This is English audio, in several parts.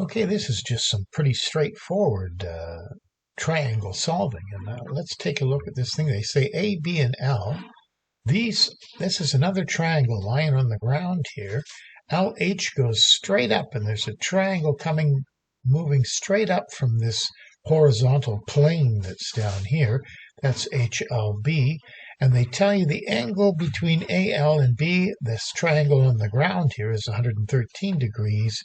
Okay, this is just some pretty straightforward triangle solving. And let's take a look at this thing. They say A, B, and L. This is another triangle lying on the ground here. LH goes straight up, and there's a triangle moving straight up from this horizontal plane that's down here. That's HLB. And they tell you the angle between AL and B, this triangle on the ground here, is 113 degrees.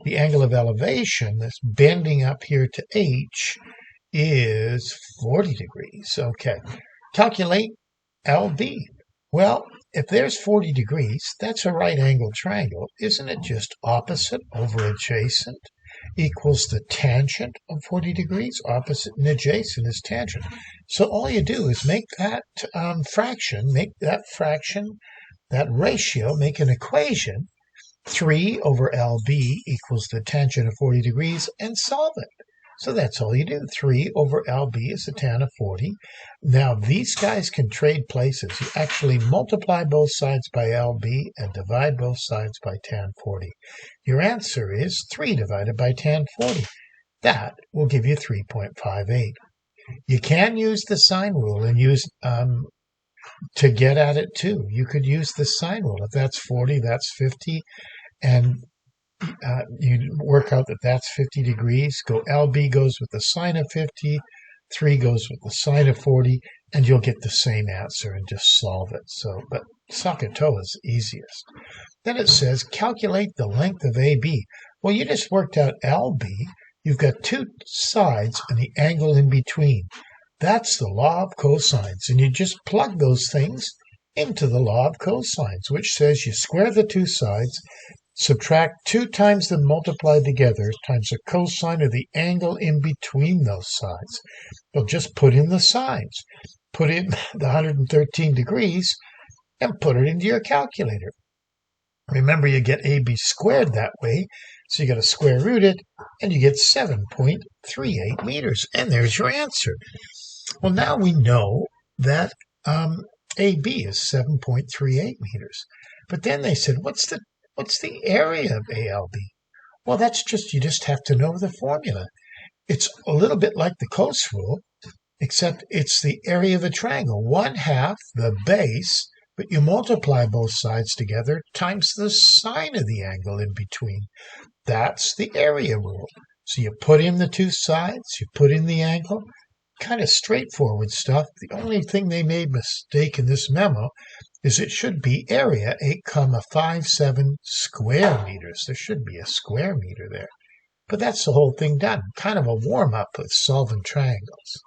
The angle of elevation that's bending up here to H is 40 degrees. Okay, calculate LB. Well, if there's 40 degrees, that's a right angled triangle. Isn't it just opposite over adjacent equals the tangent of 40 degrees? Opposite and adjacent is tangent. So all you do is make that that ratio, make an equation. 3 over LB equals the tangent of 40 degrees and solve it. So that's all you do. 3 over LB is the tan of 40. Now, these guys can trade places. You actually multiply both sides by LB and divide both sides by tan 40. Your answer is 3 divided by tan 40. That will give you 3.58. You can use the sine rule and use to get at it too. You could use the sine rule. If that's 40, that's 50. And you work out that that's 50 degrees. LB goes with the sine of 50, 3 goes with the sine of 40, and you'll get the same answer and just solve it. But SOHCAHTOA is easiest. Then it says calculate the length of AB. Well, you just worked out LB. You've got two sides and the angle in between. That's the law of cosines, and you just plug those things into the law of cosines, which says you square the two sides, subtract 2 times them multiplied together times the cosine of the angle in between those sides. Well, just put in the signs. Put in the 113 degrees and put it into your calculator. Remember, you get AB squared that way, so you got to square root it, and you get 7.38 meters. And there's your answer. Well, now we know that AB is 7.38 meters. But then they said, what's the area of ALB? Well, you just have to know the formula. It's a little bit like the cos rule, except it's the area of a triangle. 1/2 the base, but you multiply both sides together times the sine of the angle in between. That's the area rule. So you put in the two sides, you put in the angle. Kind of straightforward stuff. The only thing they made mistake in this memo is it should be area 8,57 square meters. There should be a square meter there. But that's the whole thing done. Kind of a warm-up with solving triangles.